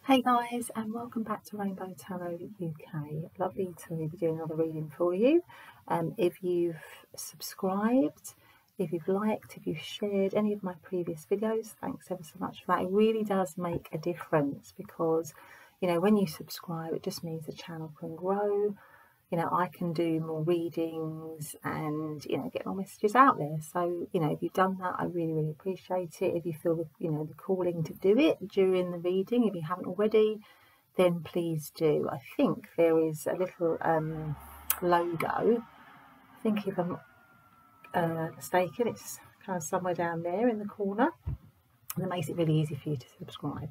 Hey guys, and welcome back to Rainbow Tarot UK. Lovely to be doing another reading for you. If you've subscribed, if you've liked, if you've shared any of my previous videos, thanks ever so much for that. It really does make a difference because, you know, when you subscribe, it just means the channel can grow. You know, I can do more readings and, you know, get more messages out there. So, you know, if you've done that, I really, really appreciate it. If you feel, the calling to do it during the reading, if you haven't already, then please do. I think there is a little logo. I think if I'm mistaken, it's kind of somewhere down there in the corner. And it makes it really easy for you to subscribe.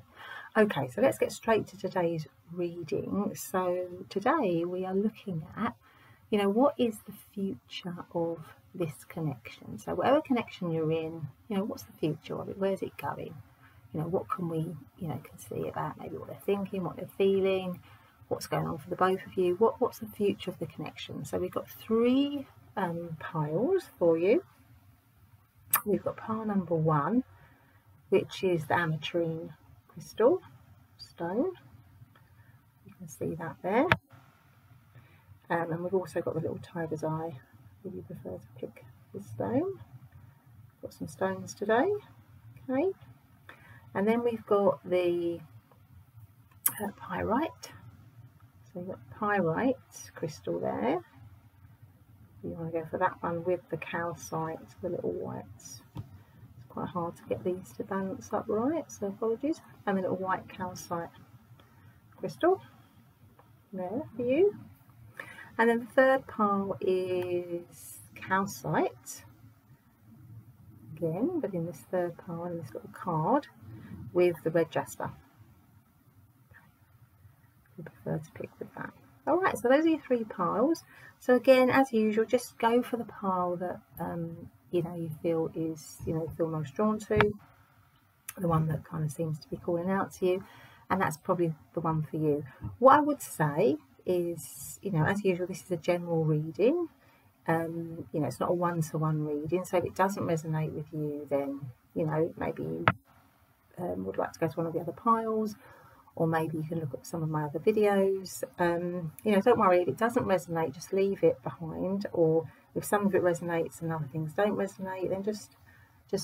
Okay, so let's get straight to today's reading. So today we are looking at, you know, what is the future of this connection? So whatever connection you're in, you know, what's the future of it? Where's it going? You know, what can we, can see about maybe what they're thinking, what they're feeling, what's going on for the both of you? What's the future of the connection? So we've got three piles for you. We've got pile number one, which is the Ametrine crystal stone. You can see that there. And we've also got the little tiger's eye if you prefer to pick this stone. Got some stones today. Okay. And then we've got the pyrite. So you've got pyrite crystal there. You want to go for that one with the calcite, the little whites. Quite hard to get these to balance up right, so apologies. And a little white calcite crystal there for you. And then the third pile is calcite again, but in this third pile, in this little card with the red jasper. You prefer to pick with that. All right, so those are your three piles. So again, as usual, just go for the pile that you feel is, feel most drawn to, the one that kind of seems to be calling out to you, and that's probably the one for you. What I would say is, as usual, this is a general reading. It's not a one-to-one reading, so if it doesn't resonate with you, then, maybe you would like to go to one of the other piles, or maybe you can look at some of my other videos. Don't worry, if it doesn't resonate, just leave it behind, or if some of it resonates and other things don't resonate, then just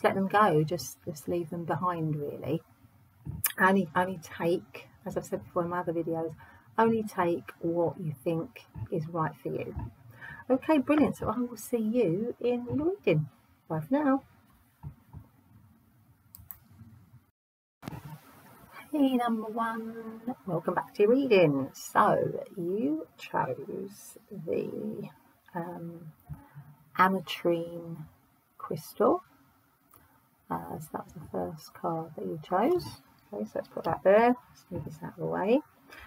let them go, just leave them behind, really. Only take, as I've said before in my other videos, only take what you think is right for you. Okay, brilliant. So I will see you in your reading. Bye for now. Hey, number one, welcome back to your reading. So you chose the Ametrine crystal. So that was the first card that you chose. Okay, so let's put that there. Let's move this out of the way.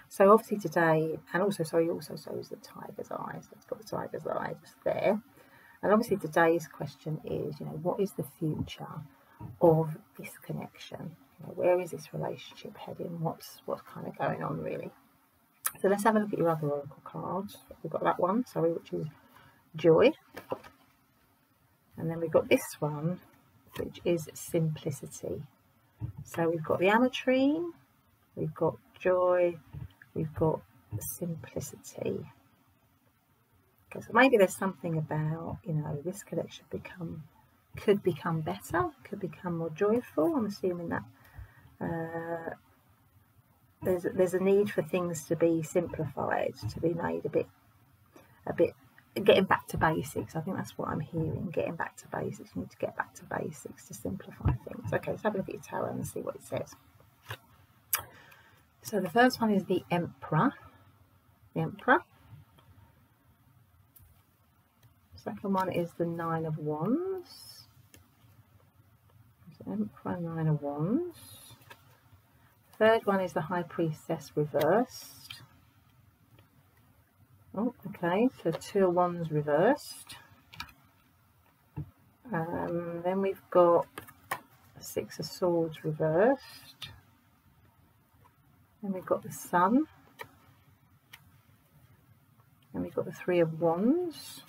So obviously today, and also, sorry, you also chose the tiger's eye. So let's put the tiger's eye just there. And obviously today's question is, what is the future of this connection? Where is this relationship heading? What's kind of going on, really? So let's have a look at your other oracle cards. We've got that one, sorry, which is joy. And then we've got this one, which is simplicity. So we've got the Ametrine, we've got joy, we've got simplicity. Okay, so maybe there's something about, this connection could become better, could become more joyful. I'm assuming that there's a need for things to be simplified, to be made a bit getting back to basics. I think that's what I'm hearing, getting back to basics. You need to get back to basics to simplify things. Okay, let's have a look at your tarot and see what it says. So the first one is the Emperor. The Emperor. Second one is the Nine of Wands. Emperor, Nine of Wands. Third one is the High Priestess reversed. Oh, okay, so Two of Wands reversed. Then we've got Six of Swords reversed. Then we've got the Sun. Then we've got the Three of Wands.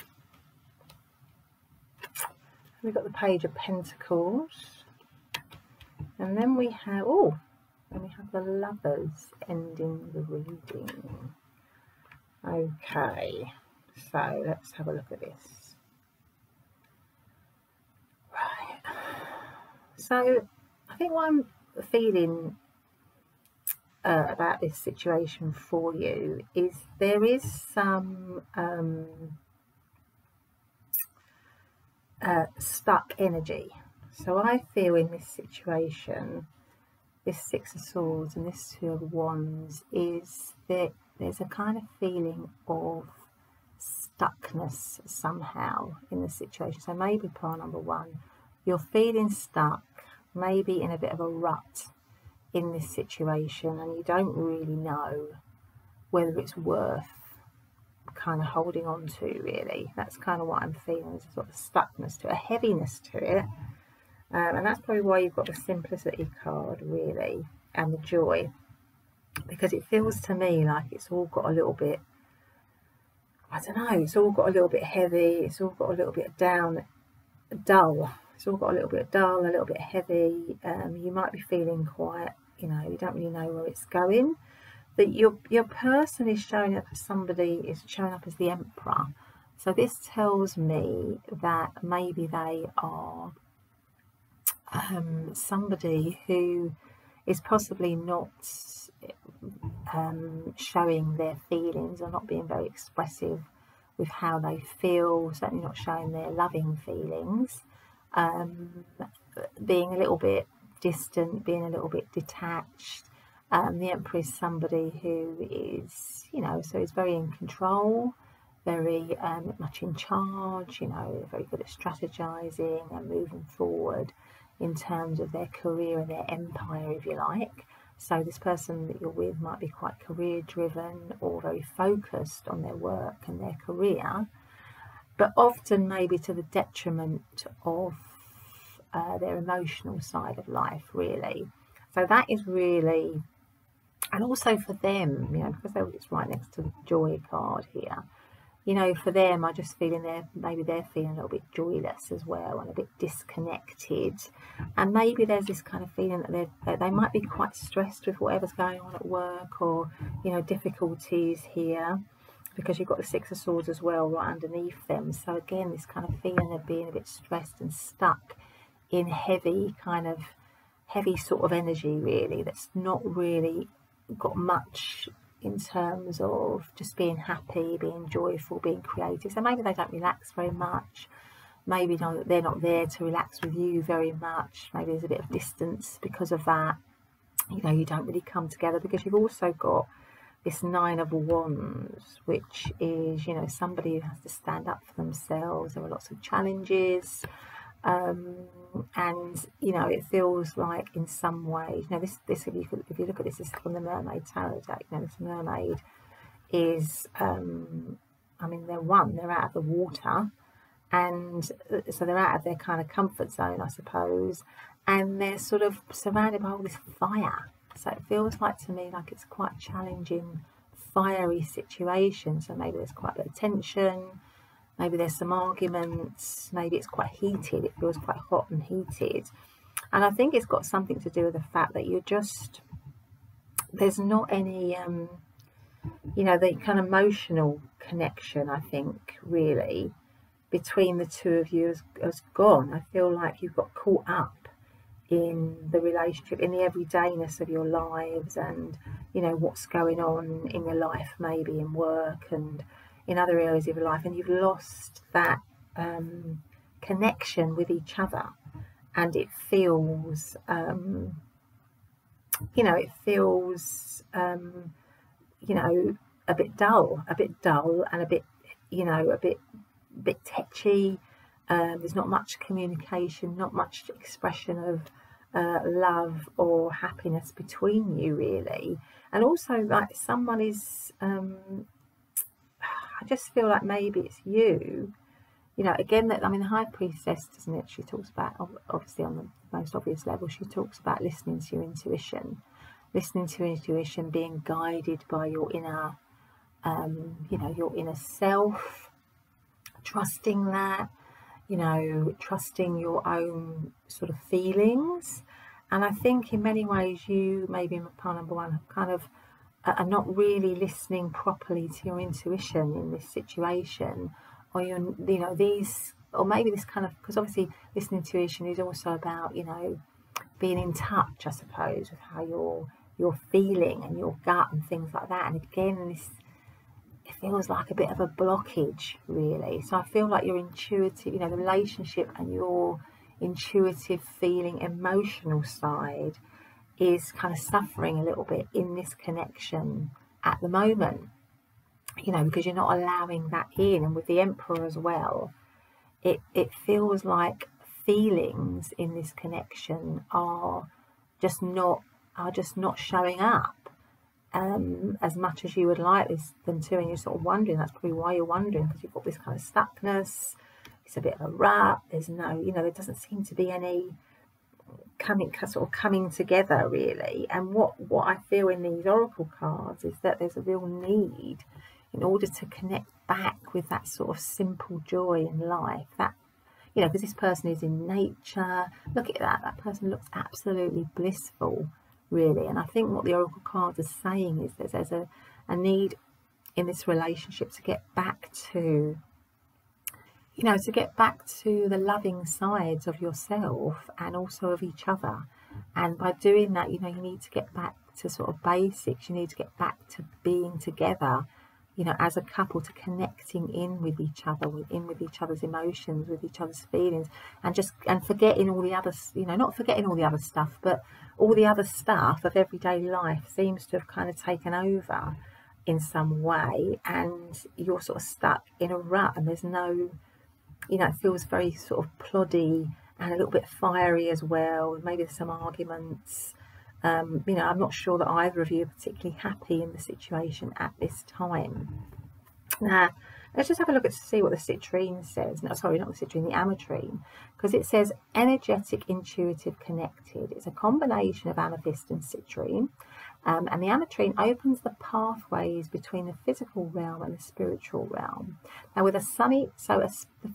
We've got the Page of Pentacles. And then we have, the Lovers ending the reading. Okay, so let's have a look at this. Right. So I think what I'm feeling about this situation for you is there is some stuck energy. So I feel in this situation, this Six of Swords and this Two of Wands, is that there's a kind of feeling of stuckness somehow in the situation. So maybe pile number one, you're feeling stuck, maybe in a bit of a rut in this situation, and you don't really know whether it's worth kind of holding on to, really. That's kind of what I'm feeling. There's a sort of stuckness to it, a heaviness to it. And that's probably why you've got the Simplicity card, really, and the Joy, because it feels to me like it's all got a little bit, I don't know, it's all got a little bit heavy, it's all got a little bit dull. It's all got a little bit dull, a little bit heavy. You might be feeling quite, you know, you don't really know where it's going. That your person is showing up as somebody, is showing up as the Emperor. So this tells me that maybe they are somebody who is possibly not showing their feelings, or not being very expressive with how they feel, certainly not showing their loving feelings, being a little bit distant, being a little bit detached. The Emperor is somebody who is, you know, so is very in control, very much in charge, you know, very good at strategizing and moving forward in terms of their career and their empire, if you like. So this person that you're with might be quite career driven or very focused on their work and their career, but often maybe to the detriment of their emotional side of life, really. So that is really, and also for them, you know, because it's right next to the Joy card here, you know, for them, I just feeling maybe they're feeling a little bit joyless as well, and a bit disconnected. And maybe there's this kind of feeling that they might be quite stressed with whatever's going on at work, or, you know, difficulties here, because you've got the Six of Swords as well right underneath them. So again, this kind of feeling of being a bit stressed and stuck in heavy sort of energy, really, that's not really got much in terms of just being happy, being joyful, being creative. So maybe they don't relax very much. Maybe they're not there to relax with you very much. Maybe there's a bit of distance because of that. You know, you don't really come together, because you've also got this Nine of Wands, which is, you know, somebody who has to stand up for themselves. There are lots of challenges. And, you know, it feels like in some ways, you know, this if you look at this is from the Mermaid Tarot deck. You know, this mermaid is, I mean, they're out of the water, and so they're out of their kind of comfort zone, I suppose, and they're sort of surrounded by all this fire. So it feels like to me like it's quite a challenging, fiery situation. So maybe there's quite a bit of tension. Maybe there's some arguments, maybe it's quite heated, it feels quite hot and heated. And I think it's got something to do with the fact that there's not any, you know, the kind of emotional connection, I think, really, between the two of you has gone. I feel like you've got caught up in the relationship, in the everydayness of your lives, and, you know, what's going on in your life, maybe in work and in other areas of your life, and you've lost that connection with each other, and it feels, you know, you know, a bit dull, and a bit, you know, a bit tetchy. There's not much communication, not much expression of love or happiness between you, really. And also, like, someone is, I just feel like maybe it's you, you know, again, that, I mean, the High Priestess, doesn't it? She talks about, obviously on the most obvious level, she talks about listening to your intuition, being guided by your inner, you know, your inner self, trusting that, you know, trusting your own sort of feelings, And I think in many ways you, maybe in pile number one, kind of are not really listening properly to your intuition in this situation, or or maybe this kind of, because obviously this intuition is also about, being in touch, I suppose, with how you're feeling and your gut and things like that. And again, it feels like a bit of a blockage, really. So I feel like your intuitive, the relationship and your intuitive feeling, emotional side is kind of suffering a little bit in this connection at the moment, because you're not allowing that in. And with the Emperor as well, it feels like feelings in this connection are just not showing up as much as you would like them to, and you're sort of wondering. That's probably why you're wondering, because you've got this kind of stuckness. It's a bit of a rut. There's no, there doesn't seem to be any coming together, really. And what I feel in these oracle cards is that there's a real need in order to connect back with that sort of simple joy in life, that because this person is in nature. Look at that person looks absolutely blissful, really. And I think what the oracle cards are saying is that there's a need in this relationship to get back to the loving sides of yourself and also of each other. And by doing that, you need to get back to sort of basics. You need to get back to being together, as a couple, to connecting in with each other, with each other's emotions, with each other's feelings, and forgetting all the other, not forgetting all the other stuff, but all the other stuff of everyday life seems to have kind of taken over in some way, and you're sort of stuck in a rut, and there's no, it feels very sort of ploddy and a little bit fiery as well. Maybe there's some arguments. I'm not sure that either of you are particularly happy in the situation at this time. Now, let's just have a look to see what the citrine says. No, sorry, not the citrine, the ametrine, because it says energetic, intuitive, connected. It's a combination of amethyst and citrine. And the ametrine opens the pathways between the physical realm and the spiritual realm. Now, with the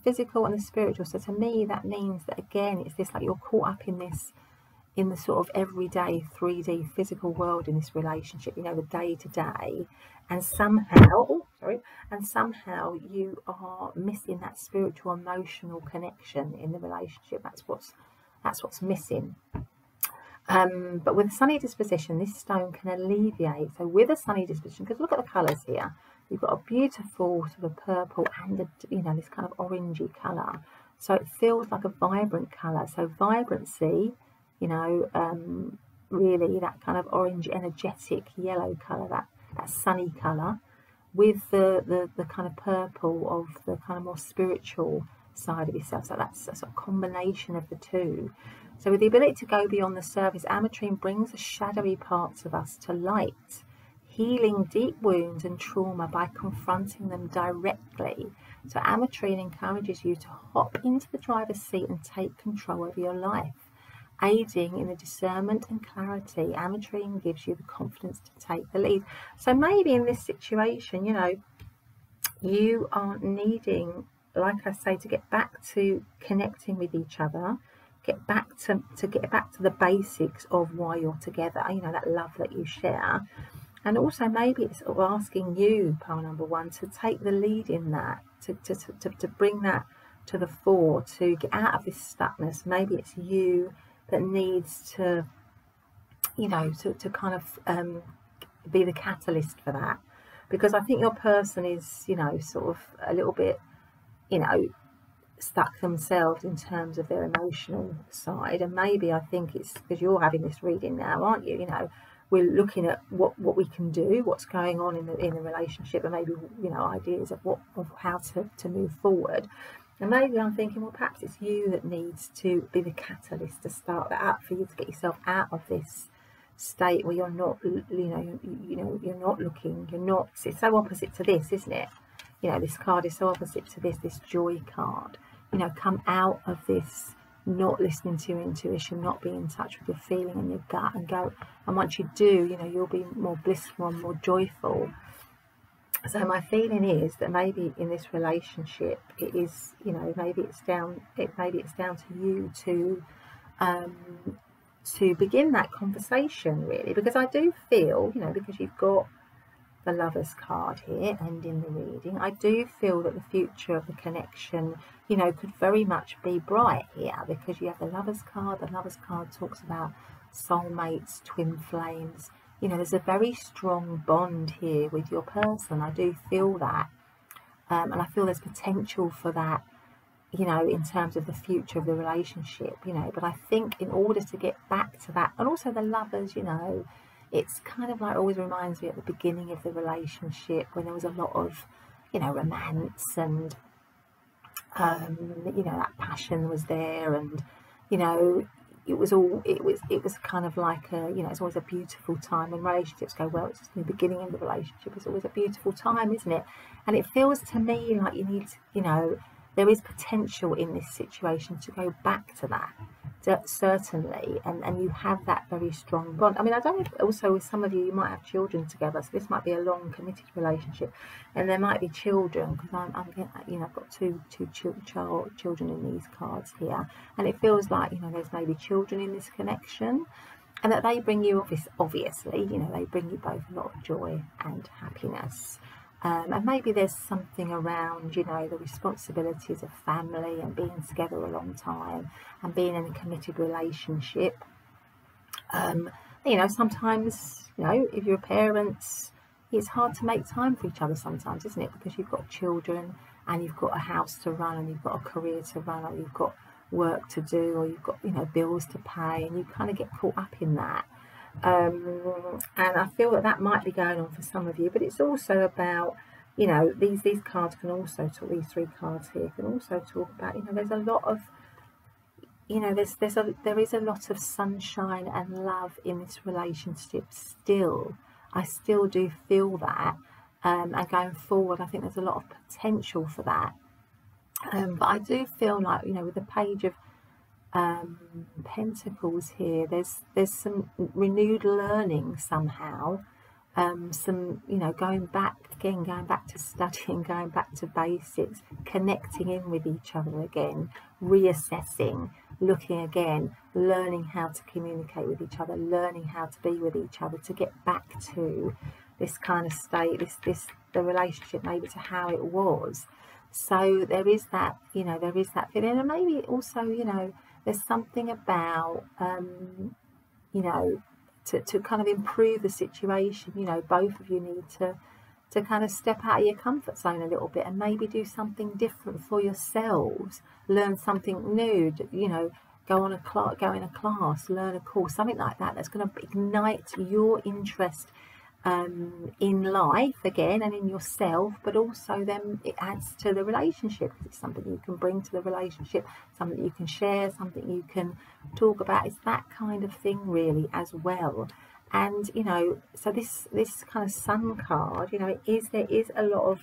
physical and the spiritual, so to me that means that, again, it's this, like, you're caught up in the sort of everyday 3D physical world in this relationship, the day to day, and somehow you are missing that spiritual, emotional connection in the relationship. That's what's missing. But with a sunny disposition, this stone can alleviate. So with a sunny disposition, because look at the colours here, you've got a beautiful sort of purple and this kind of orangey colour. So it feels like a vibrant colour. So vibrancy, really that kind of orange, energetic yellow colour, that sunny colour, with the kind of purple of the kind of more spiritual side of yourself. So that's a sort of combination of the two. So with the ability to go beyond the surface, ametrine brings the shadowy parts of us to light, healing deep wounds and trauma by confronting them directly. So ametrine encourages you to hop into the driver's seat and take control of your life, aiding in the discernment and clarity. Ametrine gives you the confidence to take the lead. So maybe in this situation, you are needing, like I say, to get back to connecting with each other, get back to the basics of why you're together, that love that you share. And also maybe it's sort of asking you, pile number one, to take the lead in that, to bring that to the fore, to get out of this stuckness. Maybe it's you that needs to, to kind of be the catalyst for that. Because I think your person is, sort of a little bit, stuck themselves in terms of their emotional side. And maybe I think it's because you're having this reading now, aren't you? We're looking at what we can do, what's going on in the relationship, and maybe ideas of how to move forward. And maybe I'm thinking, well, perhaps it's you that needs to be the catalyst to start that up, for you to get yourself out of this state where you're not, you're not looking, it's so opposite to this, isn't it? This card is so opposite to this joy card. Come out of this not listening to your intuition, not being in touch with your feeling and your gut, and go. And once you do, you'll be more blissful and more joyful. So my feeling is that maybe in this relationship, it is, maybe it's down to you to begin that conversation, really, because I do feel, you know, because you've got the Lovers card here and in the reading, I do feel that the future of the connection, you know, could very much be bright here, because you have the Lovers card. The Lovers card talks about soulmates, twin flames. You know, there's a very strong bond here with your person. I do feel that, and I feel there's potential for that, you know, in terms of the future of the relationship, you know. But I think in order to get back to that, and also the Lovers, you know, it's kind of like, always reminds me at the beginning of the relationship when there was a lot of, you know, romance and, you know, that passion was there, and, you know, it was kind of like a, you know, it's always a beautiful time when relationships go well. It's just the beginning of the relationship. It's always a beautiful time, isn't it? And it feels to me like you need to, you know, there is potential in this situation to go back to that, certainly, and you have that very strong bond. I mean, I don't know if also with some of you, you might have children together, so this might be a long committed relationship, and there might be children, because I'm you know, I've got two children in these cards here, and it feels like, you know, there's maybe children in this connection, and that they bring you, obviously, you know, they bring you both a lot of joy and happiness. And maybe there's something around, you know, the responsibilities of family and being together a long time and being in a committed relationship. You know, sometimes, you know, if you're parents, it's hard to make time for each other sometimes, isn't it? Because you've got children and you've got a house to run and you've got a career to run, or you've got work to do, or you've got, you know, bills to pay, and you kind of get caught up in that. And I feel that that might be going on for some of you, but it's also about, you know, these cards can also talk, these three cards here can also talk about, you know, there's a lot of, you know, there is a lot of sunshine and love in this relationship still. I still do feel that, and going forward I think there's a lot of potential for that, but I do feel like, you know, with the Page of Pentacles here, there's some renewed learning somehow, some, you know, going back to studying, going back to basics, connecting in with each other again, reassessing, looking again, learning how to communicate with each other, learning how to be with each other, to get back to this kind of state, the relationship maybe to how it was. So there is that, you know, there is that feeling, and maybe also, you know, there's something about, you know, to kind of improve the situation. You know, both of you need to kind of step out of your comfort zone a little bit and maybe do something different for yourselves, learn something new, you know, go in a class, learn a course, something like that, that's going to ignite your interest in life again and in yourself, but also then it adds to the relationship, because it's something you can bring to the relationship, something you can share, something you can talk about. It's that kind of thing really as well. And, you know, so this kind of Sun card, you know, there is a lot of,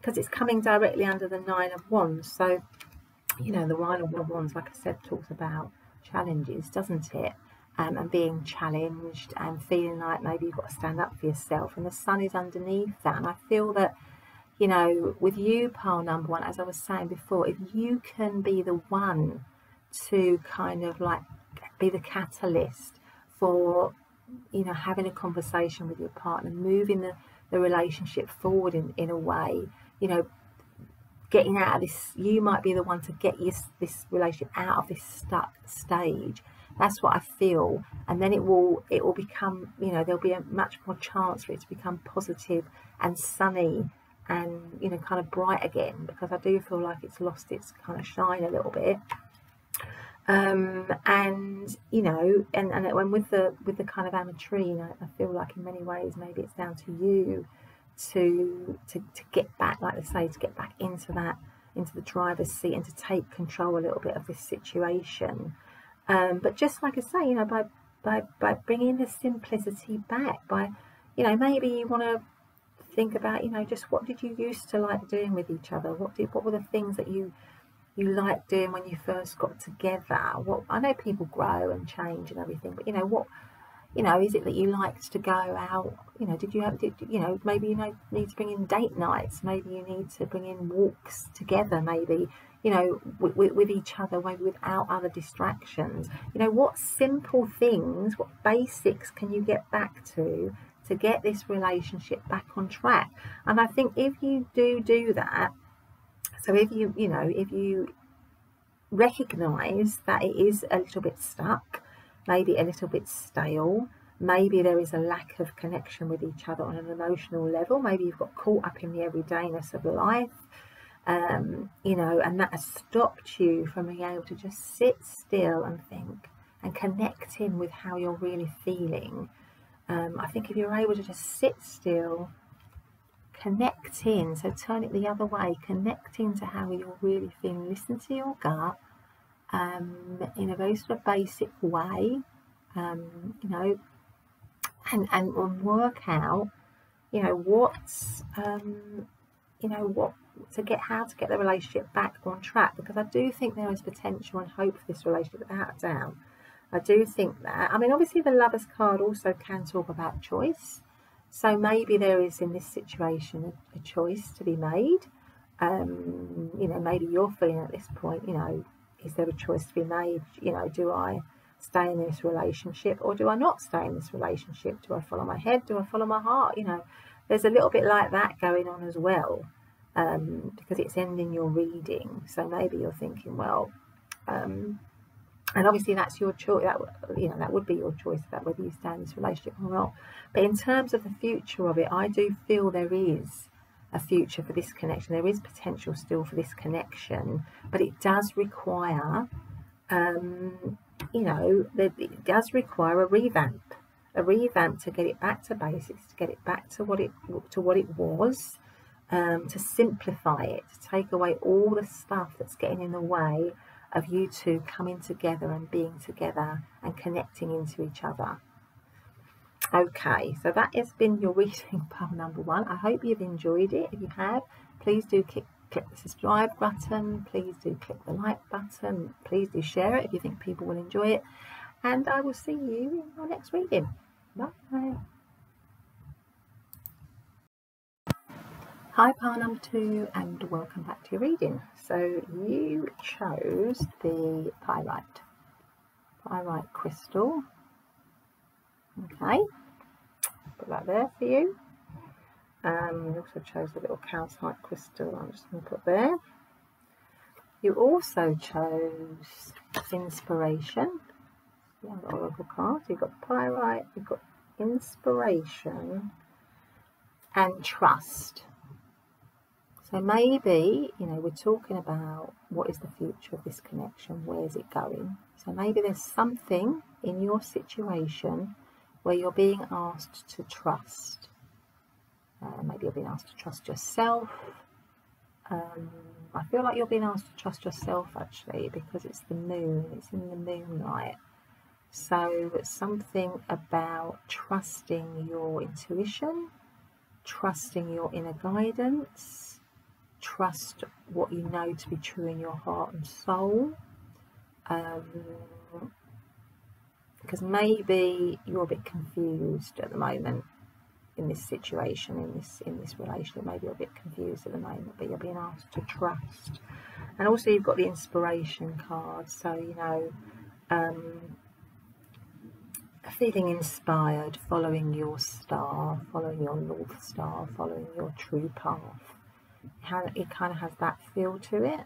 because it's coming directly under the Nine of Wands. So, you know, the Nine of Wands, like I said, talks about challenges, doesn't it? And being challenged and feeling like maybe you've got to stand up for yourself, and the Sun is underneath that. And I feel that, you know, with you, pile number one, as I was saying before, if you can be the one to kind of like be the catalyst for, you know, having a conversation with your partner, moving the relationship forward in a way, you know, getting out of this, you might be the one to get this relationship out of this stuck stage. That's what I feel, and then it will become, you know, there'll be a much more chance for it to become positive and sunny and, you know, kind of bright again, because I do feel like it's lost its kind of shine a little bit. And, you know, and with the kind of Ametrine, I feel like in many ways maybe it's down to you to get back, like I say, to get back into the driver's seat and to take control a little bit of this situation. But just like I say, you know, by bringing the simplicity back, by, you know, maybe you want to think about, you know, just what did you used to like doing with each other? What were the things that you liked doing when you first got together? What, I know people grow and change and everything, but, you know, what, you know, is it that you liked to go out? You know, you know, maybe you need to bring in date nights. Maybe you need to bring in walks together. Maybe, you know, with each other, maybe without other distractions. You know, what simple things, what basics can you get back to get this relationship back on track? And I think if you do that, so if you recognize that it is a little bit stuck, maybe a little bit stale, maybe there is a lack of connection with each other on an emotional level, maybe you've got caught up in the everydayness of life, you know, and that has stopped you from being able to just sit still and think and connect in with how you're really feeling. I think if you're able to just sit still, connect in, so turn it the other way, connect into how you're really feeling, listen to your gut in a very sort of basic way, you know, and work out, you know, what's you know, how to get the relationship back on track, because I do think there is potential and hope for this relationship, without a doubt. I do think that. I mean, obviously the Lovers card also can talk about choice. So maybe there is in this situation a choice to be made. You know, maybe you're feeling at this point, you know, is there a choice to be made? You know, do I stay in this relationship or do I not stay in this relationship? Do I follow my head? Do I follow my heart? You know, there's a little bit like that going on as well, because it's ending your reading. So maybe you're thinking, well, and obviously that's your choice. That would be your choice about whether you stay in this relationship or not. But in terms of the future of it, I do feel there is a future for this connection. There is potential still for this connection, but it does require, you know, it does require a revamp to get it back to basics, to get it back to what it was, to simplify it, to take away all the stuff that's getting in the way of you two coming together and being together and connecting into each other. Okay, so that has been your reading pile number 1. I hope you've enjoyed it. If you have, please do click the subscribe button, please do click the like button, please do share it if you think people will enjoy it, and I will see you in our next reading. Bye. Hi, pile number 2, and welcome back to your reading. So you chose the Pyrite crystal. Okay, put that there for you. You also chose the little Calcite crystal. I'm just going to put there. You also chose Inspiration. Yeah, the Oracle card. You've got Pyrite, you've got Inspiration, and Trust. So maybe, you know, we're talking about what is the future of this connection, where is it going? So maybe there's something in your situation where you're being asked to trust. Maybe you're being asked to trust yourself. I feel like you're being asked to trust yourself actually, because it's the moon, it's in the moonlight. So it's something about trusting your intuition, trusting your inner guidance, trust what you know to be true in your heart and soul, because maybe you're a bit confused at the moment in this situation, in this relationship. Maybe you're a bit confused at the moment, but you're being asked to trust. And also you've got the Inspiration card, so you know, feeling inspired, following your star, following your North Star, following your true path. It kind of has that feel to it.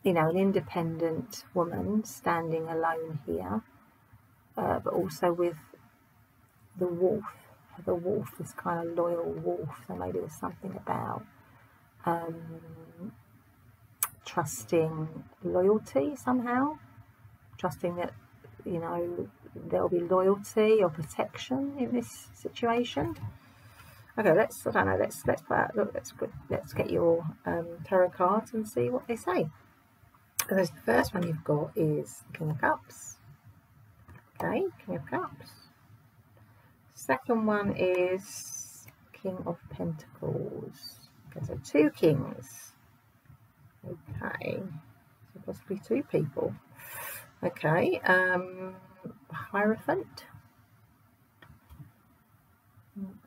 You know, an independent woman standing alone here, but also with the wolf, this kind of loyal wolf. So maybe there's something about trusting loyalty somehow, trusting that, you know, there'll be loyalty or protection in this situation. Okay, let's get your tarot cards and see what they say. And the first one you've got is King of Cups. Okay, King of Cups. Second one is King of Pentacles. Okay, so 2 kings. Okay, so possibly 2 people. Okay, Hierophant.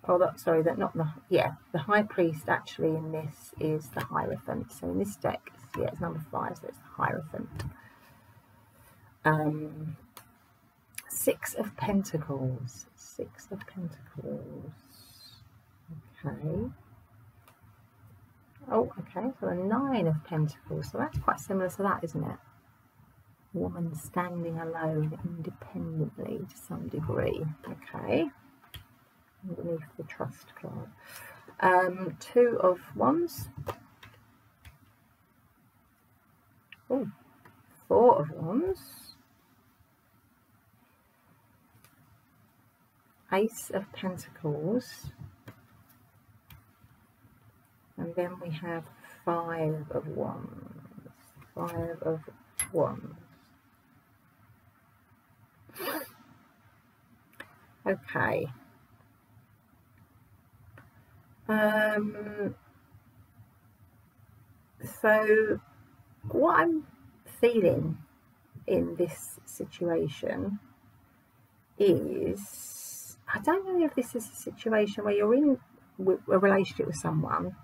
oh, that, sorry, that not the, yeah, the High Priest actually in this is the Hierophant. So in this deck, yeah, it's number 5, so it's the Hierophant. 6 of Pentacles. 6 of Pentacles. Okay. Oh, okay, so a 9 of Pentacles. So that's quite similar to that, isn't it? A woman standing alone, independently to some degree. Okay. Underneath the Trust card. 2 of Wands. Oh, 4 of Wands. Ace of Pentacles. And then we have 5 of Wands. 5 of Wands. Okay. So what I'm feeling in this situation is, I don't know if this is a situation where you're in a relationship with someone,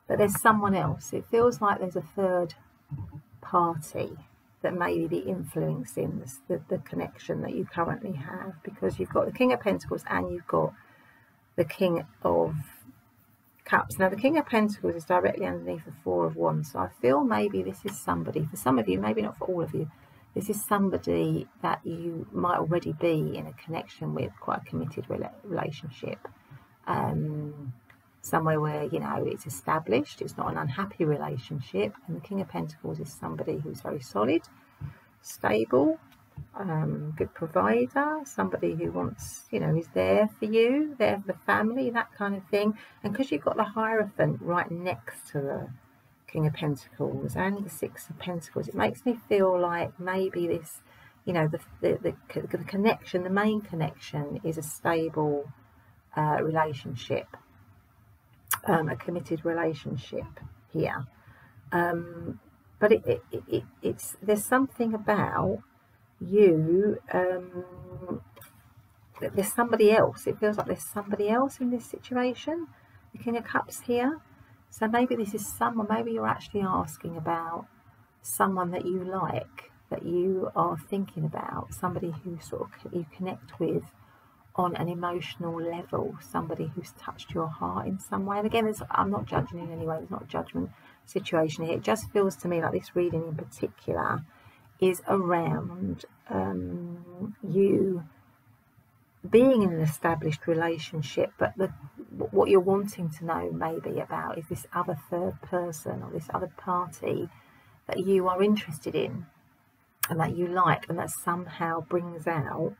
but there's someone else. It feels like there's a third party that may be influencing the connection that you currently have, because you've got the King of Pentacles and you've got the King of Cups. Now the King of Pentacles is directly underneath the 4 of Wands, so I feel maybe this is somebody, for some of you, maybe not for all of you, this is somebody that you might already be in a connection with, quite a committed relationship, somewhere where, you know, it's established, it's not an unhappy relationship, and the King of Pentacles is somebody who's very solid, stable, good provider, somebody who wants, you know, is there for you, there for the family, that kind of thing. And because you've got the Hierophant right next to the King of Pentacles and the 6 of Pentacles, it makes me feel like maybe this, you know, the connection, the main connection is a stable relationship, a committed relationship here. But it's there's something about you, there's somebody else. It feels like there's somebody else in this situation, the King of Cups here. So maybe this is someone, maybe you're actually asking about someone that you like, that you are thinking about, somebody who sort of you connect with on an emotional level, somebody who's touched your heart in some way. And again, I'm not judging in any way, there's not a judgment situation here. It just feels to me like this reading in particular is around you being in an established relationship, but what you're wanting to know maybe about is this other third person or this other party that you are interested in and that you like, and that somehow brings out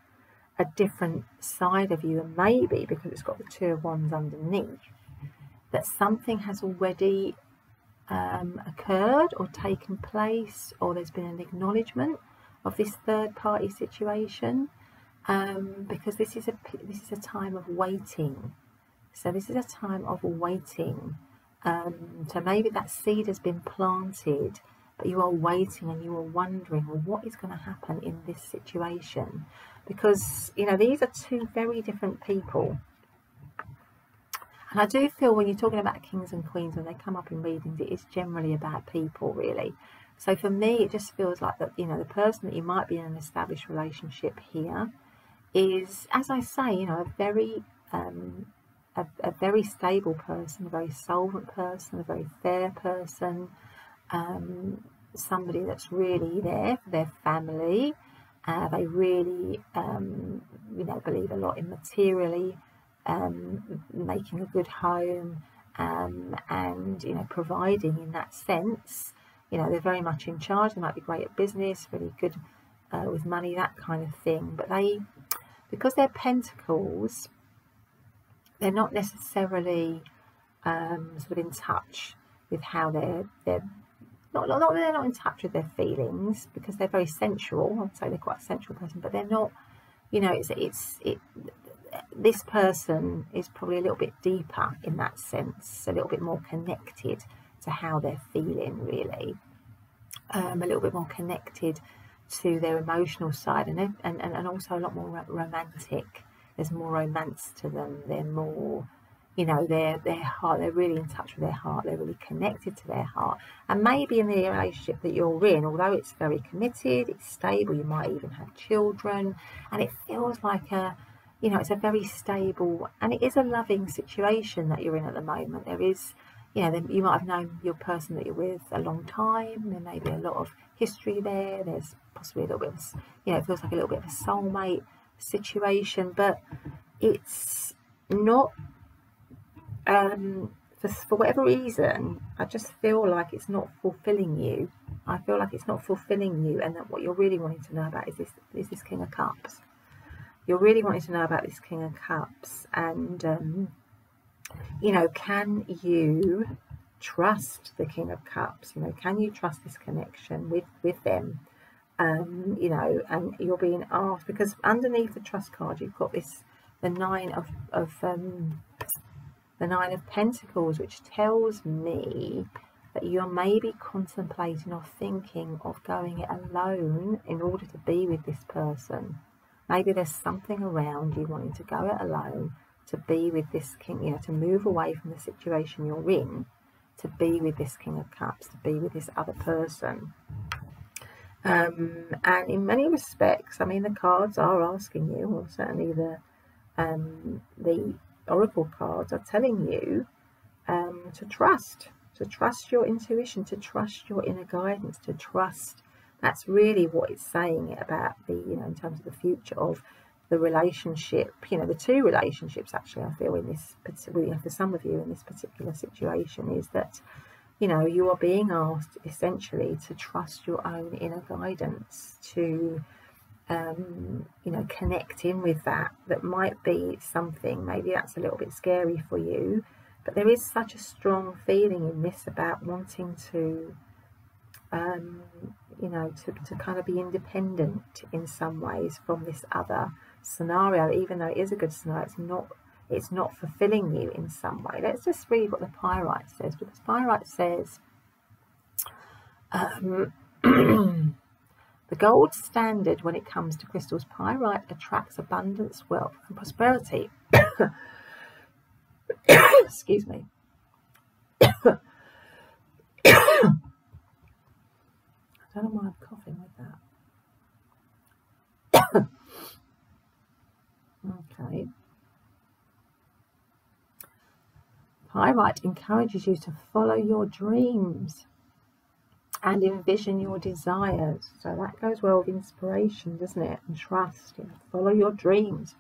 a different side of you. And maybe because it's got the 2 of Wands underneath, that something has already occurred or taken place, or there's been an acknowledgement of this third party situation, because this is a time of waiting. So this is a time of waiting. So maybe that seed has been planted, but you are waiting and you are wondering, well, what is going to happen in this situation? Because, you know, these are 2 very different people. And I do feel when you're talking about kings and queens, when they come up in readings, it is generally about people, really. So for me, it just feels like that, you know, the person that you might be in an established relationship here is, as I say, you know, a very stable person, a very solvent person, a very fair person, somebody that's really there for their family. They really, you know, believe a lot in materially making a good home, and, you know, providing in that sense. You know, they're very much in charge. They might be great at business, really good with money, that kind of thing. But they, because they're Pentacles, they're not necessarily sort of in touch with how they're not in touch with their feelings, because they're very sensual. I'd say they're quite a sensual person, but they're not, you know, this person is probably a little bit deeper in that sense, a little bit more connected to how they're feeling, really, a little bit more connected to their emotional side, and also a lot more romantic. There's more romance to them. They're more you know, their heart, they're really in touch with their heart, they're really connected to their heart. And maybe in the relationship that you're in, although it's very committed, it's stable, you might even have children, and it feels like a, you know, it's a very stable, and it is a loving situation that you're in at the moment. There is, you know, you might have known your person that you're with a long time, there may be a lot of history there, there's possibly a little bit of, you know, it feels like a little bit of a soulmate situation, but it's not, for whatever reason, I just feel like it's not fulfilling you. I feel like it's not fulfilling you, and that what you're really wanting to know about is this King of Cups. You're really wanting to know about this King of Cups, and you know, can you trust the King of Cups? You know, can you trust this connection with them? You know, and you're being asked, because underneath the trust card you've got this, the Nine of Pentacles, which tells me that you're maybe contemplating or thinking of going it alone in order to be with this person. Maybe there's something around you wanting to go it alone to be with this King, you know, to move away from the situation you're in, to be with this King of Cups, to be with this other person. And in many respects, I mean, the cards are asking you, or certainly the Oracle cards are telling you to trust your intuition, to trust your inner guidance, to trust. That's really what it's saying about the, you know, in terms of the future of the relationship, you know, the two relationships actually, I feel in this, for some of you in this particular situation, is that, you know, you are being asked essentially to trust your own inner guidance, to you know, connect in with that might be something, maybe that's a little bit scary for you, but there is such a strong feeling in this about wanting to you know, to kind of be independent in some ways from this other scenario, even though it is a good scenario. It's not fulfilling you in some way. Let's just read what the Pyrite says, because Pyrite says the gold standard when it comes to crystals, Pyrite attracts abundance, wealth and prosperity. Excuse me. I don't know why I'm coughing with that. Okay. Pyrite encourages you to follow your dreams and envision your desires. So that goes well with inspiration, doesn't it? And trust. You know, follow your dreams.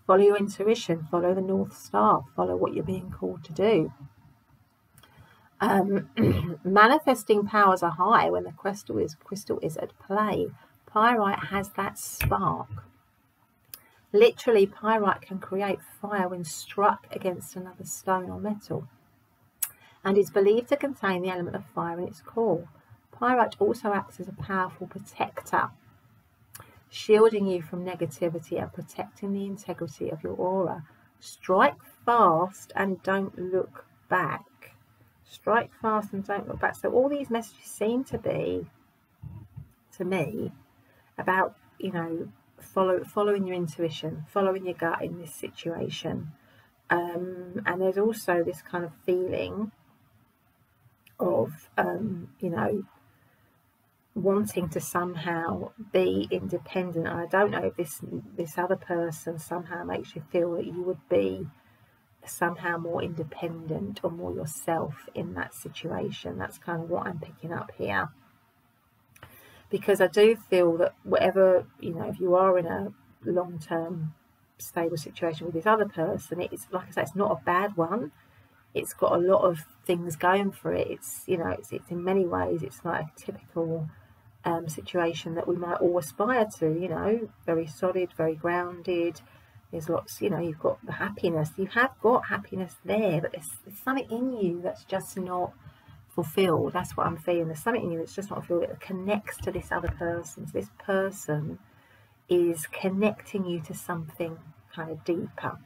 Follow your intuition. Follow the North Star. Follow what you're being called to do. Manifesting powers are high when the crystal is at play. Pyrite has that spark. Literally, pyrite can create fire when struck against another stone or metal, and is believed to contain the element of fire in its core. Pyrite also acts as a powerful protector, shielding you from negativity and protecting the integrity of your aura. Strike fast and don't look back. Strike fast and don't look back. So all these messages seem to be, to me, about, you know, following your intuition, following your gut in this situation. And there's also this kind of feeling of, you know, wanting to somehow be independent. And I don't know if this other person somehow makes you feel that you would be somehow more independent or more yourself in that situation. That's kind of what I'm picking up here, because I do feel that whatever, you know, if you are in a long-term stable situation with this other person, it's like I say, it's not a bad one. It's got a lot of things going for it. It's, you know, it's in many ways it's like a typical situation that we might all aspire to, you know, very solid, very grounded. There's lots, you know, you've got the happiness. You have got happiness there, but there's something in you that's just not fulfilled. That's what I'm feeling. There's something in you that's just not fulfilled. It connects to this other person. So this person is connecting you to something kind of deeper.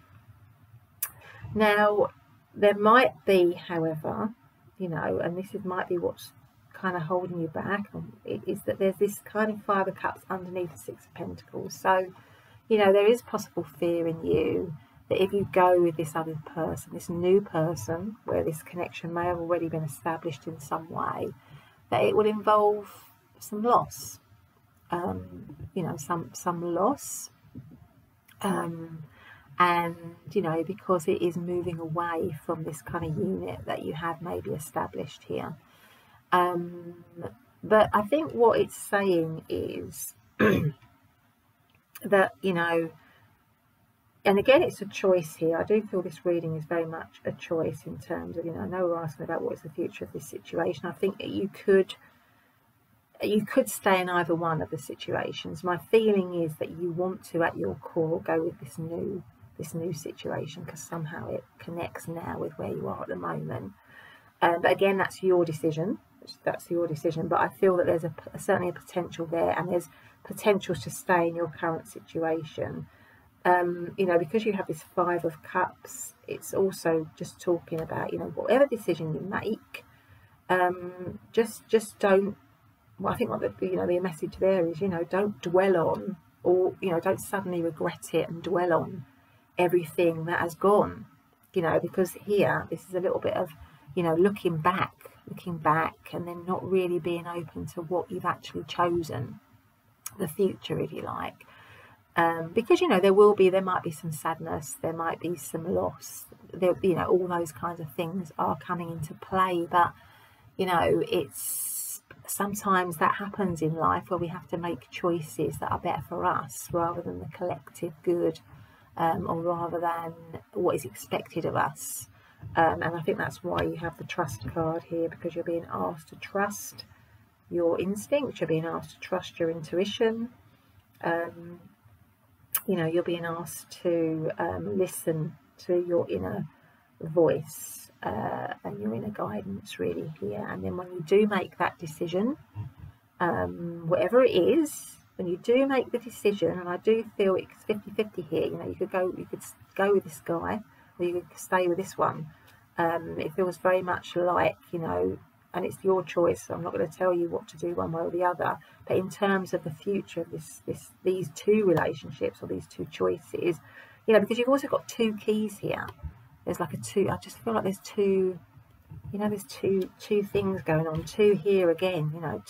Now, there might be, however, you know, and might be what's kind of holding you back, is that there's this kind of Five of Cups underneath the Six of Pentacles. So, you know, there is possible fear in you that if you go with this other person, this new person, where this connection may have already been established in some way, that it will involve some loss, you know, some loss, and, you know, because it is moving away from this kind of unit that you have maybe established here. But I think what it's saying is that, you know, and again, it's a choice here. I do feel this reading is very much a choice in terms of, you know, I know we're asking about what is the future of this situation. I think that you could stay in either one of the situations. My feeling is that you want to, at your core, go with this new situation, because somehow it connects now with where you are at the moment. But again, that's your decision. That's your decision. But I feel that there's certainly a potential there, and there's potential to stay in your current situation. You know, because you have this 5 of Cups, it's also just talking about, you know, whatever decision you make, just don't. Well, I think what the message there is, you know, don't dwell on, or, you know, don't suddenly regret it and dwell on everything that has gone, you know, because here this is a little bit of, you know, looking back, and then not really being open to what you've actually chosen, the future, if you like. Because, you know, there might be some sadness, there might be some loss, there, you know, all those kinds of things are coming into play. But, you know, it's sometimes that happens in life, where we have to make choices that are better for us rather than the collective good, or rather than what is expected of us. And I think that's why you have the trust card here, because you're being asked to trust your instincts, you're being asked to trust your intuition. You know, you're being asked to listen to your inner voice and your inner guidance, really, here. And then when you do make that decision, whatever it is, when you do make the decision, and I do feel it's 50-50 here, you know, you could go with this guy, or you could stay with this one. It feels very much like, you know, and it's your choice, so I'm not going to tell you what to do one way or the other. But in terms of the future of these two relationships, or these two choices, you know, because you've also got 2 keys here. There's like I just feel like there's 2, you know, there's two things going on. 2 here again, you know,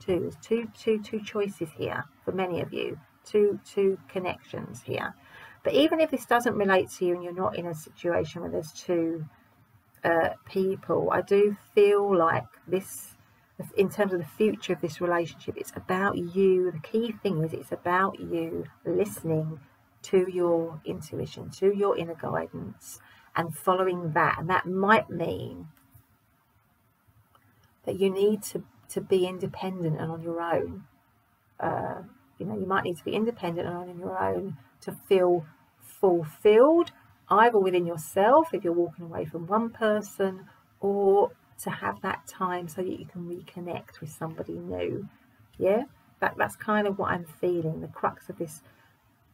there's two choices here for many of you. Two connections here. But even if this doesn't relate to you, and you're not in a situation where there's 2 people, I do feel like this, in terms of the future of this relationship, it's about you. The key thing is it's about you listening to your intuition, to your inner guidance, and following that. And that might mean that you need to be independent and on your own. You know, you might need to be independent and on your own to feel fulfilled, either within yourself, if you're walking away from one person, or to have that time so that you can reconnect with somebody new. Yeah, that's kind of what I'm feeling. The crux of this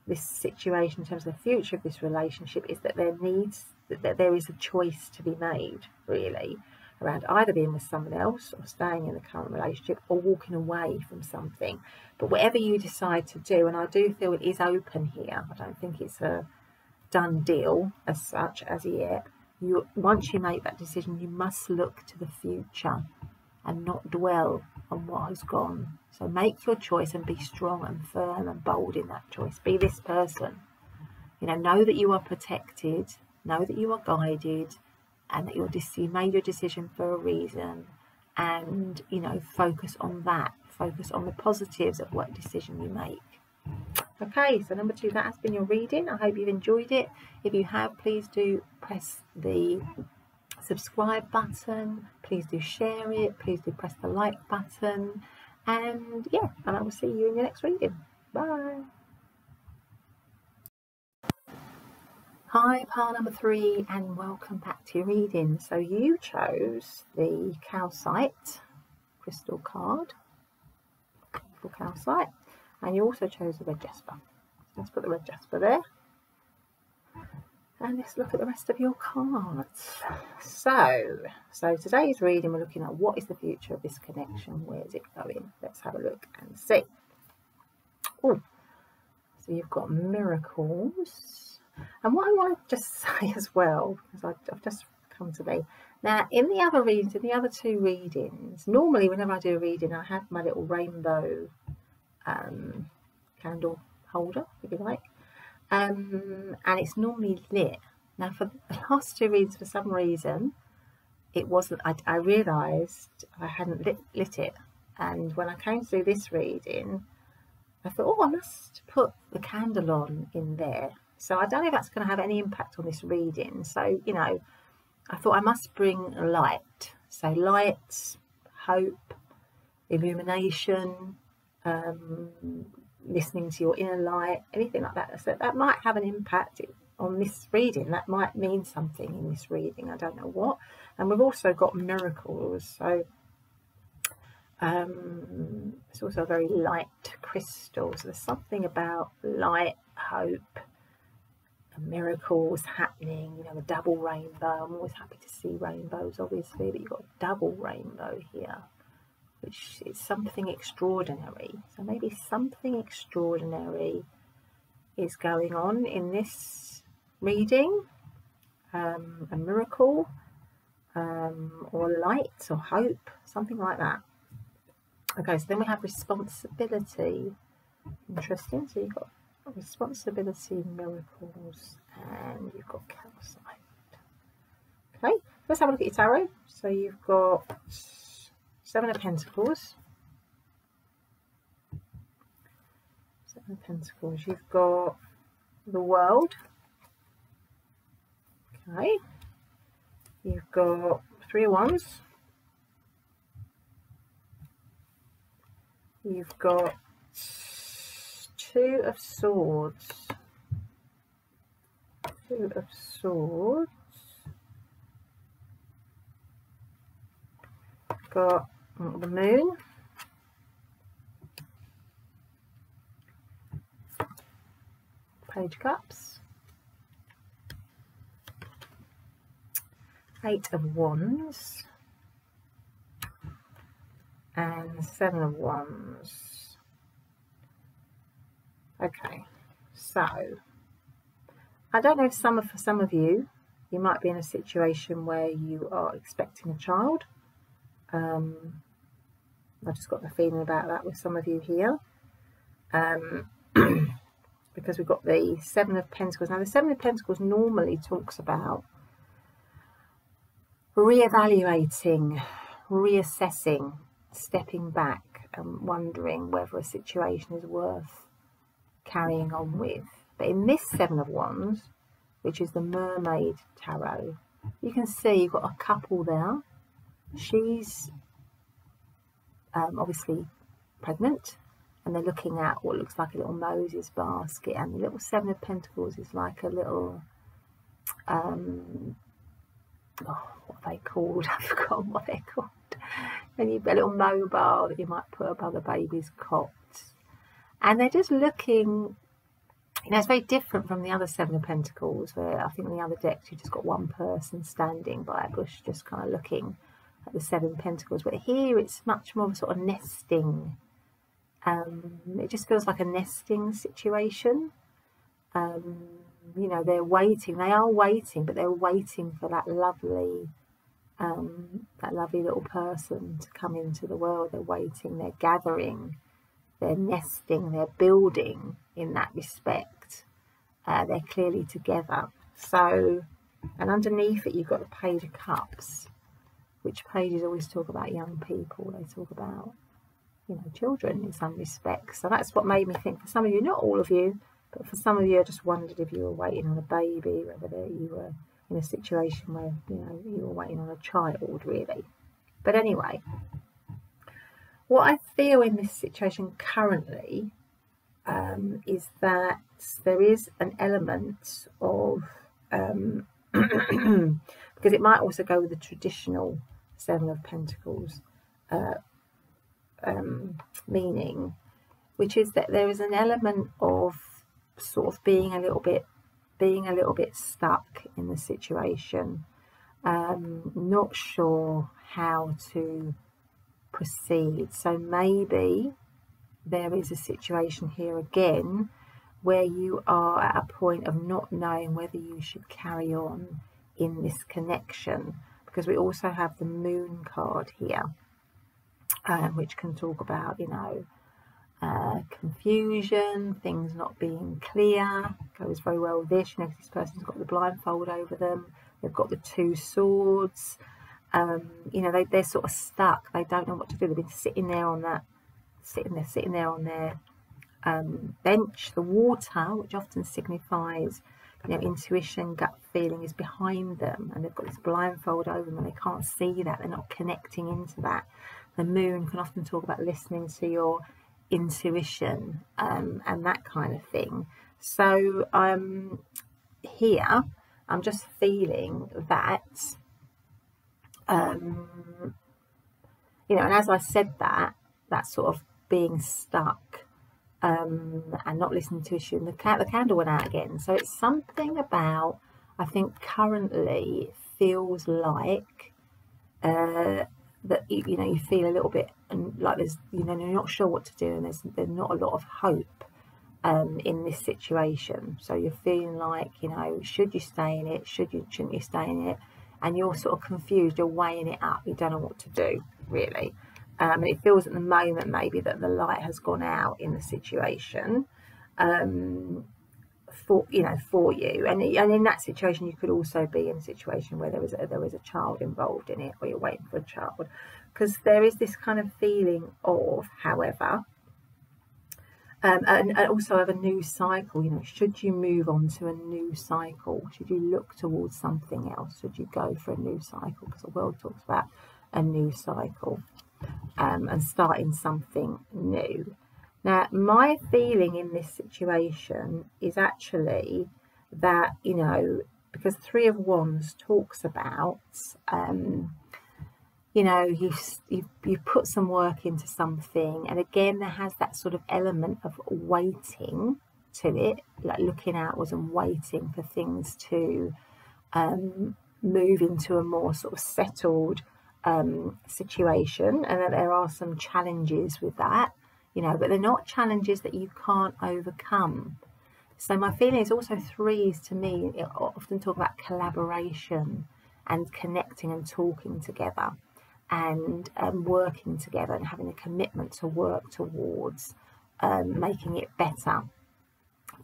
situation in terms of the future of this relationship is that there is a choice to be made, really, around either being with someone else, or staying in the current relationship, or walking away from something. But whatever you decide to do, and I do feel it is open here, I don't think it's a done deal as such as yet. Once you make that decision, you must look to the future and not dwell on what has gone. So make your choice and be strong and firm and bold in that choice. Be this person. You know that you are protected, know that you are guided, and that you made your decision for a reason. And, you know, focus on that. Focus on the positives of what decision you make. Okay, so number 2, that has been your reading. I hope you've enjoyed it. If you have, please do press the subscribe button. Please do share it. Please do press the like button. And yeah, and I will see you in your next reading. Bye. Hi, pile number 3, and welcome back to your reading. So you chose the Calcite crystal card, for Calcite. And you also chose the red Jasper. Let's put the red Jasper there. And let's look at the rest of your cards. So today's reading, we're looking at what is the future of this connection? Where is it going? Let's have a look and see. Ooh. So you've got miracles. And what I want to just say as well, because I've just come to me now, in the other readings, in the other two readings, normally whenever I do a reading, I have my little rainbow candle holder, if you like, and it's normally lit. Now, for the last two readings, for some reason, it wasn't. I realised I hadn't lit it, and when I came to do this reading, I thought, oh, I must put the candle on in there. So I don't know if that's going to have any impact on this reading. So, you know, I thought I must bring light. So light, hope, illumination, listening to your inner light, anything like that. So that might have an impact on this reading. That might mean something in this reading. I don't know what. And we've also got miracles. So it's also a very light crystal. So there's something about light, hope, and miracles happening. You know, the double rainbow. I'm always happy to see rainbows, obviously, but you've got a double rainbow here, which is something extraordinary. So maybe something extraordinary is going on in this reading, a miracle, or light or hope, something like that. Okay, so then we have responsibility. Interesting. So you've got responsibility, miracles, and you've got calcite. Okay, let's have a look at your tarot. So you've got Seven of Pentacles. Seven of Pentacles. You've got the World. Okay. You've got Three of Wands. You've got Two of Swords. Two of Swords. Got the Moon. Page of Cups. Eight of Wands. And Seven of Wands. Okay, so I don't know if for some of you, you might be in a situation where you are expecting a child. I just got the feeling about that with some of you here, because we've got the Seven of Pentacles. Now, the Seven of Pentacles normally talks about reevaluating, reassessing, stepping back and wondering whether a situation is worth carrying on with. But in this Seven of Wands, which is the Mermaid Tarot, you can see you've got a couple there. She's obviously pregnant, and they're looking at what looks like a little Moses basket, and the little Seven of Pentacles is like a little what are they called? I've forgotten what they're called. And you've got a little mobile that you might put above the baby's cot. And they're just looking, you know, it's very different from the other Seven of Pentacles, where I think in the other decks you've just got one person standing by a bush just kind of looking at the Seven of Pentacles. But here it's much more of a sort of nesting. It just feels like a nesting situation. You know, they're waiting. They are waiting, but they're waiting for that lovely little person to come into the world. They're waiting. They're gathering. They're nesting. They're building in that respect. They're clearly together. So, and underneath it, you've got the Page of Cups, which pages always talk about young people. They talk about, you know, children in some respects. So that's what made me think, for some of you, not all of you, but for some of you, I just wondered if you were waiting on a baby, whether you were in a situation where, you know, you were waiting on a child, really. But anyway, what I feel in this situation currently is that there is an element of, because it might also go with the traditional Seven of Pentacles meaning, which is that there is an element of sort of being a little bit stuck in the situation, not sure how to proceed. So maybe there is a situation here again where you are at a point of not knowing whether you should carry on in this connection, because we also have the Moon card here, which can talk about, you know, confusion, things not being clear. Goes very well with this, you know, because this person's got the blindfold over them, they've got the 2 swords. You know, they're sort of stuck, they don't know what to do, they've been sitting there on that, sitting there on their bench. The water, which often signifies, you know, intuition, gut feeling, is behind them, and they've got this blindfold over them and they can't see that, they're not connecting into that. The Moon can often talk about listening to your intuition and that kind of thing. So here I'm just feeling that you know, and as I said that sort of being stuck and not listening to issue, and the candle went out again. So it's something about, I think currently it feels like that you know, you feel a little bit like there's, you know, you're not sure what to do, and there's not a lot of hope in this situation. So you're feeling like, you know, should you stay in it, shouldn't you stay in it, and you're sort of confused, you're weighing it up, you don't know what to do really. And it feels at the moment maybe that the light has gone out in the situation for you, and in that situation you could also be in a situation where there was a child involved in it, or you're waiting for a child, because there is this kind of feeling of, however, and also of a new cycle. You know, should you move on to a new cycle? Should you look towards something else? Should you go for a new cycle? Because the world talks about a new cycle and starting something new. Now, my feeling in this situation is actually that, you know, because 3 of Wands talks about, you know, you've put some work into something, and again there has that sort of element of waiting to it, like looking outwards and waiting for things to move into a more sort of settled situation, and that there are some challenges with that, you know, but they're not challenges that you can't overcome. So my feeling is also 3s to me often talk about collaboration and connecting and talking together and working together and having a commitment to work towards making it better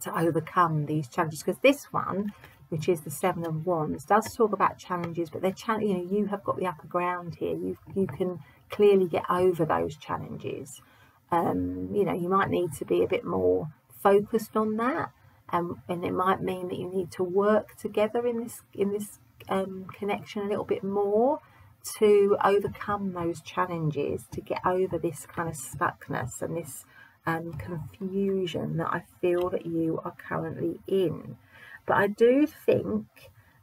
to overcome these challenges. Because this one, which is the 7 of Wands, does talk about challenges, but they're you know, you have got the upper ground here. You can clearly get over those challenges. You know, you might need to be a bit more focused on that, and it might mean that you need to work together in this connection a little bit more to overcome those challenges, to get over this kind of stuckness and this confusion that I feel that you are currently in. But I do think,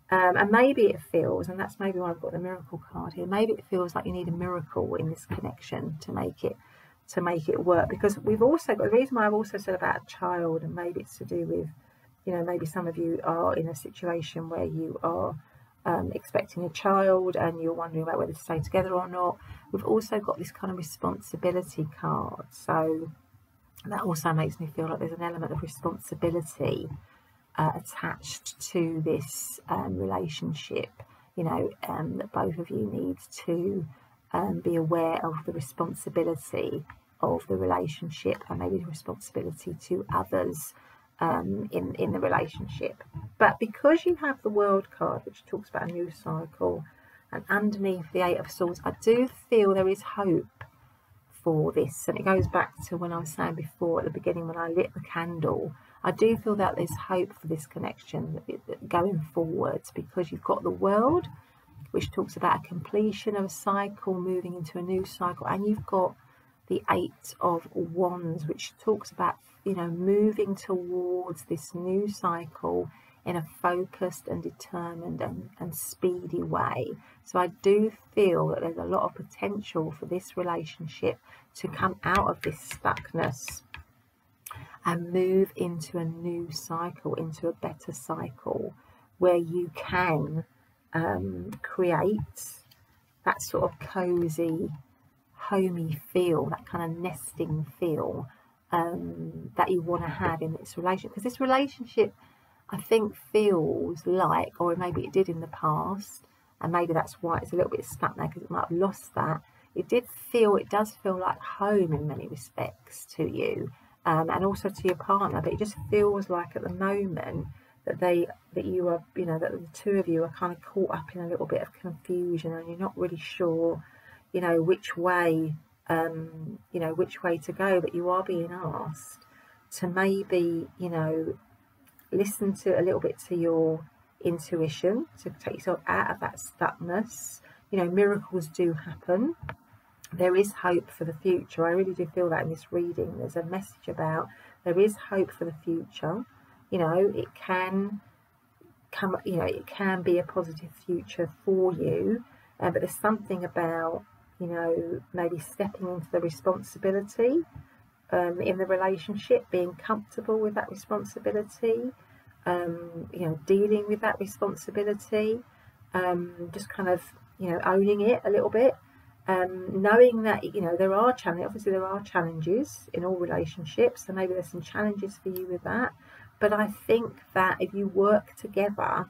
and maybe it feels, and that's maybe why I've got the Miracle card here, maybe it feels like you need a miracle in this connection to make it work. Because we've also got, the reason why I've also said about a child, and maybe it's to do with, you know, maybe some of you are in a situation where you are expecting a child and you're wondering about whether to stay together or not. We've also got this kind of responsibility card, so that also makes me feel like there's an element of responsibility attached to this relationship, you know, that both of you need to be aware of the responsibility of the relationship, and maybe the responsibility to others in the relationship. But because you have the World card, which talks about a new cycle, and underneath the 8 of Swords, I do feel there is hope for this. And it goes back to when I was saying before at the beginning, when I lit the candle, I do feel that there's hope for this connection going forwards, because you've got the World, which talks about a completion of a cycle, moving into a new cycle, and you've got the 8 of Wands, which talks about, you know, moving towards this new cycle in a focused and determined and speedy way. So I do feel that there's a lot of potential for this relationship to come out of this stuckness and move into a new cycle, into a better cycle, where you can create that sort of cozy, homey feel, that kind of nesting feel that you want to have in this relationship, because this relationship, I think, feels like, or maybe it did in the past, and maybe that's why it's a little bit stuck now, because it might have lost that. It does feel like home in many respects to you, and also to your partner, but it just feels like at the moment that you are, that the two of you are kind of caught up in a little bit of confusion, and you're not really sure, which way, which way to go, but you are being asked to maybe, listen to a little bit to your intuition, to take yourself out of that stuckness. Miracles do happen. There is hope for the future. I really do feel that in this reading. There's a message about there is hope for the future. It can come, it can be a positive future for you, but there's something about, maybe stepping into the responsibility in the relationship, being comfortable with that responsibility, dealing with that responsibility, just kind of, owning it a little bit, knowing that, there are challenges. Obviously there are challenges in all relationships, so maybe there's some challenges for you with that. But I think that if you work together,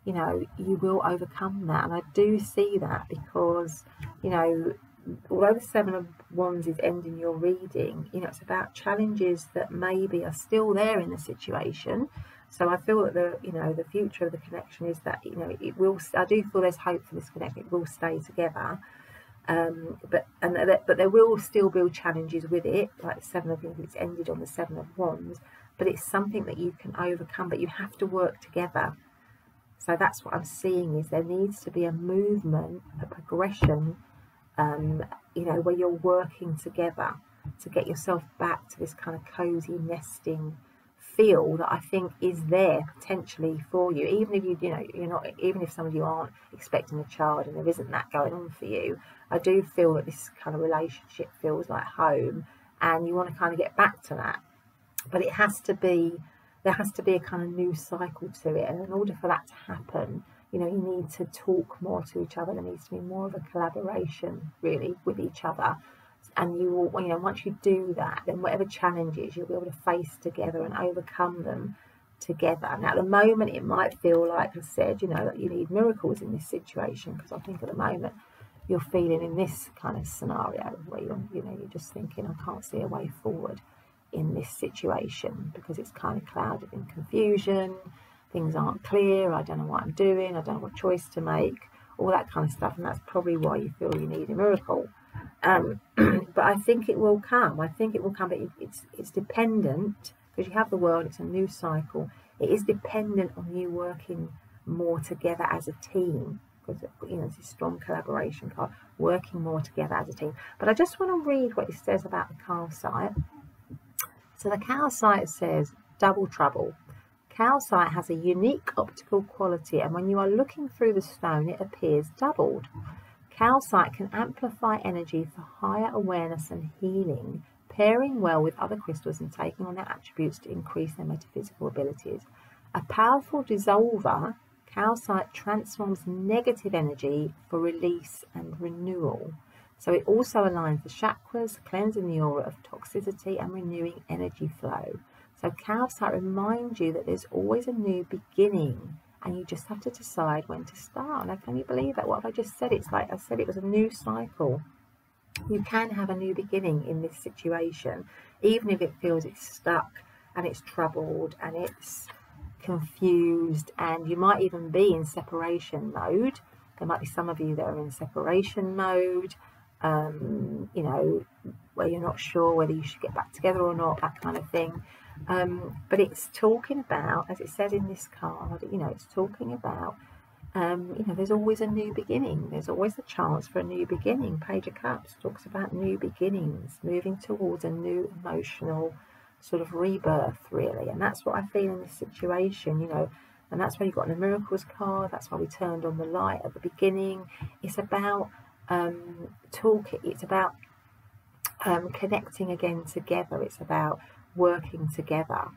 you will overcome that. And I do see that because, although the Seven of Wands is ending your reading, it's about challenges that maybe are still there in the situation. So I feel that the future of the connection is that, it will. I do feel there's hope for this connection. It will stay together. But there will still be challenges with it, like the Seven of Wands. It's ended on the Seven of Wands, but it's something that you can overcome. But you have to work together. So that's what I'm seeing, is there needs to be a movement, a progression, where you're working together to get yourself back to this kind of cozy nesting feel that I think is there potentially for you, even if you're not, even if some of you aren't expecting a child and there isn't that going on for you. I do feel that this kind of relationship feels like home, and you want to kind of get back to that, but there has to be a kind of new cycle to it. And in order for that to happen, you need to talk more to each other. There needs to be more of a collaboration really with each other. And you will, once you do that, then whatever challenges, you'll be able to face together and overcome them together. Now, at the moment, it might feel like I said, that you need miracles in this situation, because I think at the moment you're feeling in this kind of scenario where you're just thinking, I can't see a way forward in this situation because it's kind of clouded in confusion. Things aren't clear. I don't know what I'm doing. I don't know what choice to make. All that kind of stuff, and that's probably why you feel you need a miracle. But I think it will come. But it's dependent, because you have the world. It's a new cycle. It is dependent on you working more together as a team, because it's a strong collaboration card, working more together as a team. But I just want to read what it says about the calcite. So the calcite says, double trouble. Calcite has a unique optical quality, and when you are looking through the stone, it appears doubled. Calcite can amplify energy for higher awareness and healing, pairing well with other crystals and taking on their attributes to increase their metaphysical abilities. A powerful dissolver, calcite transforms negative energy for release and renewal. So it also aligns the chakras, cleansing the aura of toxicity and renewing energy flow. So calcite reminds you that there's always a new beginning, and you just have to decide when to start. Now, can you believe that? What have I just said? It's like I said, it was a new cycle. You can have a new beginning in this situation, even if it feels it's stuck and it's troubled and it's confused, and you might even be in separation mode. There might be some of you that are in separation mode, where you're not sure whether you should get back together or not, that kind of thing. But it's talking about, as it says in this card, it's talking about, there's always a new beginning. There's always a chance for a new beginning. Page of Cups talks about new beginnings, moving towards a new emotional sort of rebirth, really. And that's what I feel in this situation, and that's why you got the Miracles card. That's why we turned on the light at the beginning. It's about it's about connecting again together. It's about working together.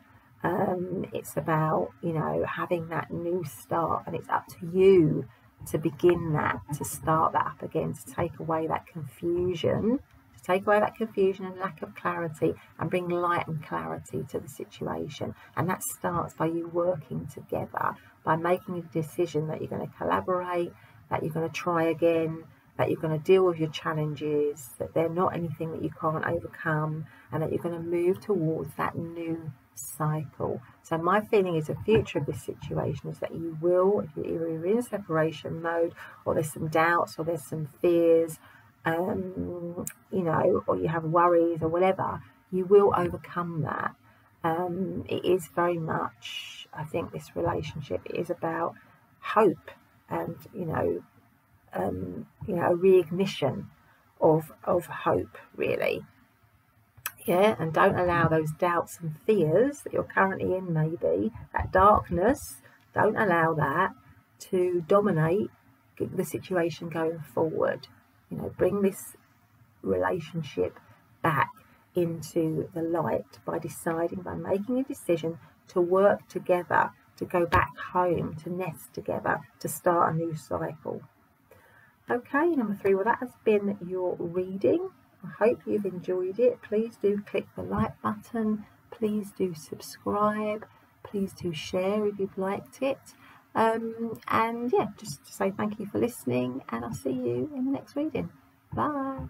It's about having that new start, and it's up to you to begin that, to start that up again, to take away that confusion, to take away that confusion and lack of clarity and bring light and clarity to the situation. And that starts by you working together, by making a decision that you're going to collaborate, that you're going to try again, that you're going to deal with your challenges, that they're not anything that you can't overcome, and that you're going to move towards that new cycle. So my feeling is the future of this situation is that you will, if you're in separation mode, or there's some doubts, or there's some fears, you know, or you have worries or whatever, you will overcome that. It is very much, I think this relationship is about hope and, you know, a reignition of hope, really. Yeah, and don't allow those doubts and fears that you're currently in, maybe that darkness, don't allow that to dominate the situation going forward. You know, bring this relationship back into the light by deciding, by making a decision to work together, to go back home, to nest together, to start a new cycle. Okay, number 3, well, that has been your reading. I hope you've enjoyed it. Please do click the like button. Please do subscribe. Please do share if you've liked it. And yeah, just to say thank you for listening, and I'll see you in the next reading. Bye.